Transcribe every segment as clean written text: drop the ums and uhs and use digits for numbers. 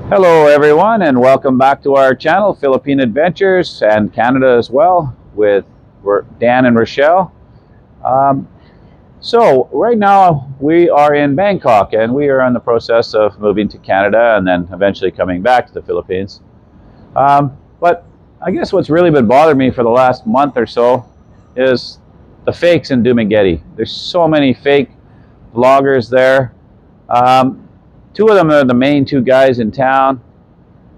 Hello everyone, and welcome back to our channel, Philippine Adventures, and Canada as well, with Dan and Rochelle. Um, so right now we are in Bangkok, and we are in the process of moving to Canada and then eventually coming back to the Philippines. But I guess what's really been bothering me for the last month or so is the fakes in Dumaguete. There's so many fake vloggers there. Um, Two of them are the main two guys in town.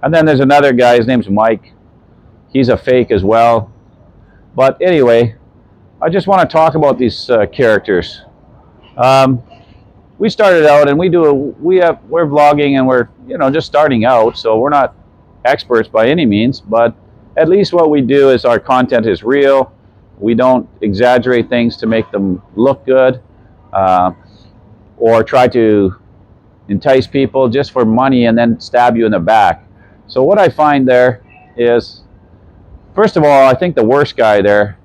And then there's another guy, his name's Mike. He's a fake as well. But anyway, I just want to talk about these characters. Um, we started out, and we're vlogging, and we're just starting out, so we're not experts by any means. But at least what we do is our content is real. We don't exaggerate things to make them look good, or try to entice people just for money and then stab you in the back. So what I find there is, first of all, I think the worst guy there,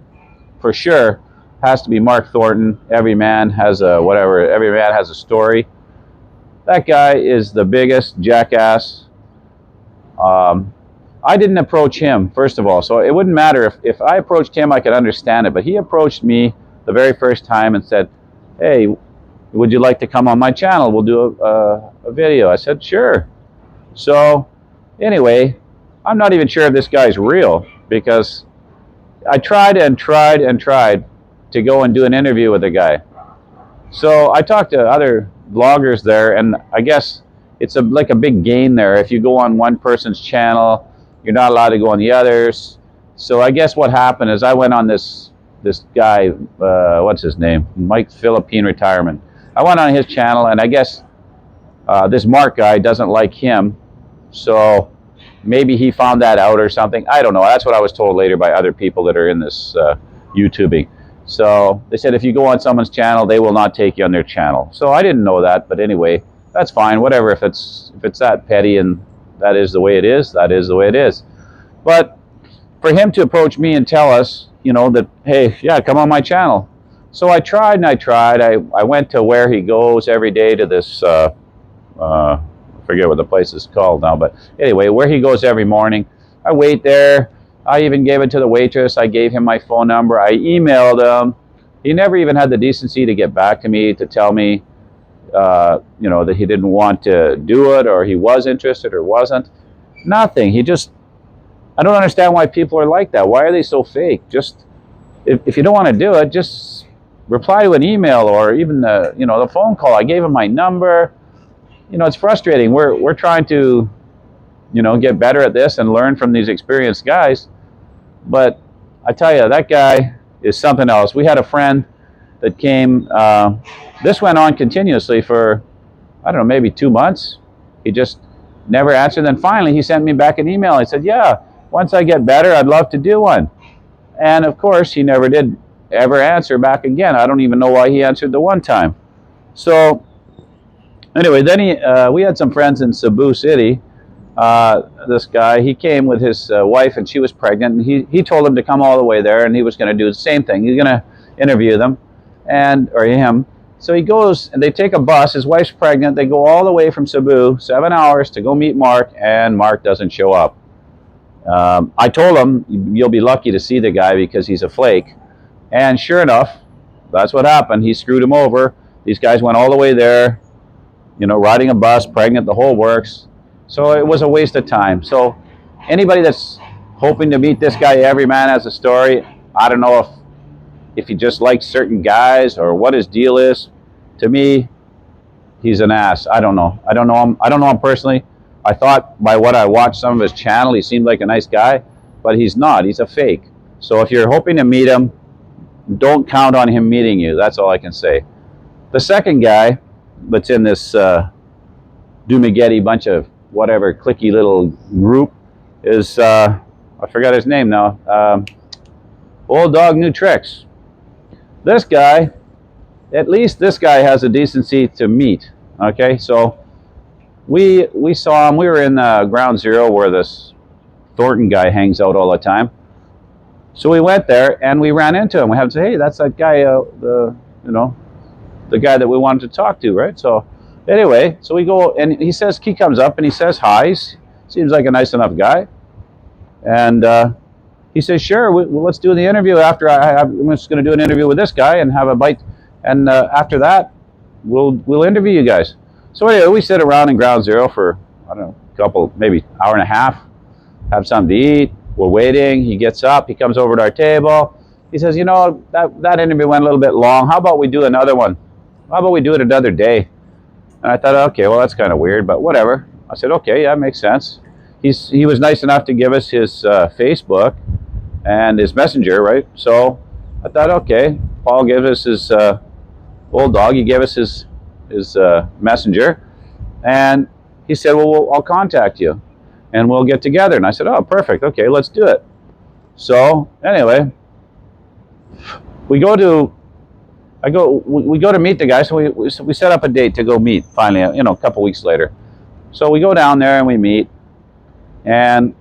for sure, has to be Mark Thornton. Every man has a whatever. Every man has a story. That guy is the biggest jackass. I didn't approach him, first of all, so it wouldn't matter if I approached him. I could understand it, but he approached me the very first time and said, "Hey, would you like to come on my channel? We'll do a video." I said, "Sure." So anyway, I'm not even sure if this guy's real, because I tried and tried and tried to go and do an interview with the guy. So I talked to other vloggers there, and I guess it's like a big game there. If you go on one person's channel, you're not allowed to go on the others. So I guess what happened is I went on this guy, what's his name? Mike Philippine Retirement. I went on his channel, and I guess this Mark guy doesn't like him. So maybe he found that out or something. I don't know. That's what I was told later by other people that are in this YouTubing. So they said if you go on someone's channel, they will not take you on their channel. So I didn't know that, but anyway, that's fine. Whatever. If it's that petty and that is the way it is, that is the way it is. But for him to approach me and tell us, that, hey, yeah, come on my channel. So I tried and I tried. I went to where he goes every day to this. I forget what the place is called now, but anyway, where he goes every morning. I wait there. I even gave it to the waitress. I gave him my phone number. I emailed him. He never even had the decency to get back to me to tell me, that he didn't want to do it, or he was interested or wasn't. Nothing. I don't understand why people are like that. Why are they so fake? Just, if you don't want to do it, just reply to an email or even the phone call. I gave him my number. It's frustrating. We're trying to, get better at this and learn from these experienced guys. But I tell you, that guy is something else. We had a friend that came. This went on continuously for, I don't know, maybe 2 months. He just never answered. Then finally, he sent me back an email. He said, "Yeah, once I get better, I'd love to do one." And of course, he never did ever answer back again. I don't even know why he answered the one time. So anyway, then we had some friends in Cebu City. This guy, he came with his wife, and she was pregnant, and he told him to come all the way there, and he was going to do the same thing. He's going to interview them, or him. So he goes, and they take a bus. His wife's pregnant. They go all the way from Cebu, 7 hours, to go meet Mark, and Mark doesn't show up. I told him, you'll be lucky to see the guy because he's a flake. And sure enough, that's what happened. He screwed him over. These guys went all the way there, riding a bus, pregnant, the whole works. So it was a waste of time. So anybody that's hoping to meet this guy, every man has a story. I don't know if he just likes certain guys or what his deal is. To me, he's an ass. I don't know. I don't know him personally. I thought by what I watched some of his channel, he seemed like a nice guy, but he's not. He's a fake. So if you're hoping to meet him, don't count on him meeting you. That's all I can say. The second guy that's in this Dumaguete bunch of whatever cliquey little group is, I forgot his name now, Old Dog New Tricks. This guy, at least this guy has a decency to meet. Okay, so we saw him. We were in Ground Zero where this Thornton guy hangs out all the time. So we went there and we ran into him. We had to say, "Hey, that's that guy, the guy that we wanted to talk to, right?" So Anyway, so we go, and he comes up and he says hi. Seems like a nice enough guy. And he says, sure, let's do the interview after I'm just going to do an interview with this guy and have a bite. And after that, we'll interview you guys. So anyway, we sit around in Ground Zero for, I don't know, a couple, maybe hour and a half, have something to eat. We're waiting. He gets up. He comes over to our table. He says, you know, that interview went a little bit long. How about we do another one? How about we do it another day? And I thought, okay, well, that's kind of weird, but whatever. I said, okay, yeah, makes sense. He was nice enough to give us his Facebook and his messenger, right? So I thought, okay, Paul gives us his old dog. He gave us his messenger, and he said, well, I'll contact you, and we'll get together. And I said, oh, perfect. Okay, let's do it. So anyway, we go to meet the guy. So we set up a date to go meet finally, you know, a couple weeks later. So we go down there and we meet, and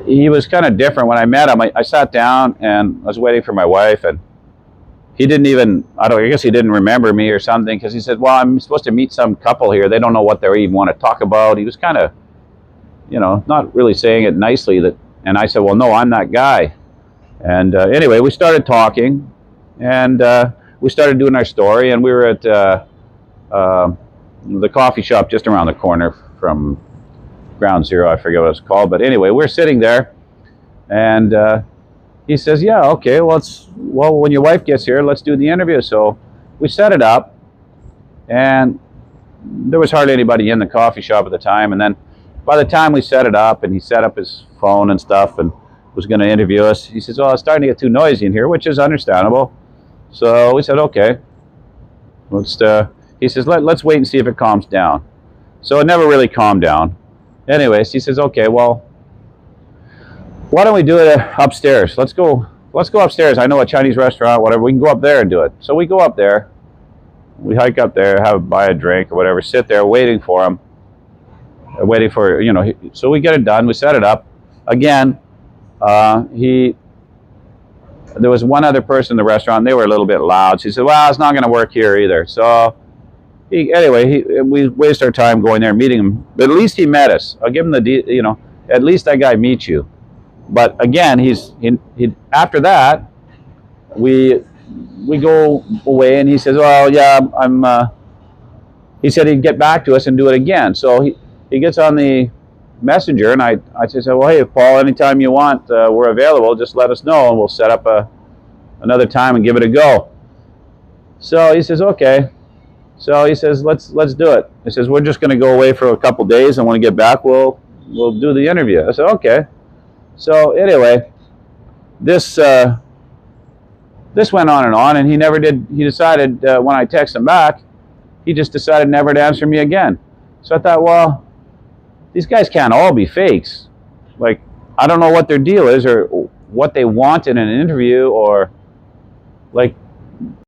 he was kind of different. When I met him, I sat down and I was waiting for my wife, and he didn't even, I guess he didn't remember me or something, because he said, well, I'm supposed to meet some couple here. They don't know what they even want to talk about. He was kind of, you know, not really saying it nicely. And I said, well, no, I'm that guy. And anyway, we started talking, and we started doing our story, and we were at the coffee shop just around the corner from Ground Zero. I forget what it's called, but anyway, we're sitting there, and he says, yeah, okay, well, when your wife gets here, let's do the interview. So we set it up, and there was hardly anybody in the coffee shop at the time. And then by the time we set it up, and he set up his phone and stuff and was going to interview us, he says, well, it's starting to get too noisy in here, which is understandable. So we said, okay, he says, let's wait and see if it calms down. So it never really calmed down. Anyways, he says, okay, well, why don't we do it upstairs? Let's go upstairs. I know a Chinese restaurant, whatever. We can go up there and do it. So we go up there. We hike up there, buy a drink or whatever, sit there waiting for him. Waiting for, you know, so we get it done. We set it up. Again, there was one other person in the restaurant. They were a little bit loud. So he said, well, it's not going to work here either. So we waste our time going there and meeting him. But at least he met us. I'll give him you know, at least that guy meets you. But again, after that, we go away, and he says, well, yeah, he said he'd get back to us and do it again. So he gets on the messenger, and I said, well, hey, Paul, anytime you want, we're available. Just let us know, and we'll set up another time and give it a go. So he says, okay. So he says, let's do it. He says, we're just going to go away for a couple days, and when we get back, we'll do the interview. I said, okay. So anyway, this went on, and he never did. He decided when I texted him back, he just decided never to answer me again. So I thought, well, these guys can't all be fakes. Like, I don't know what their deal is or what they want in an interview, or like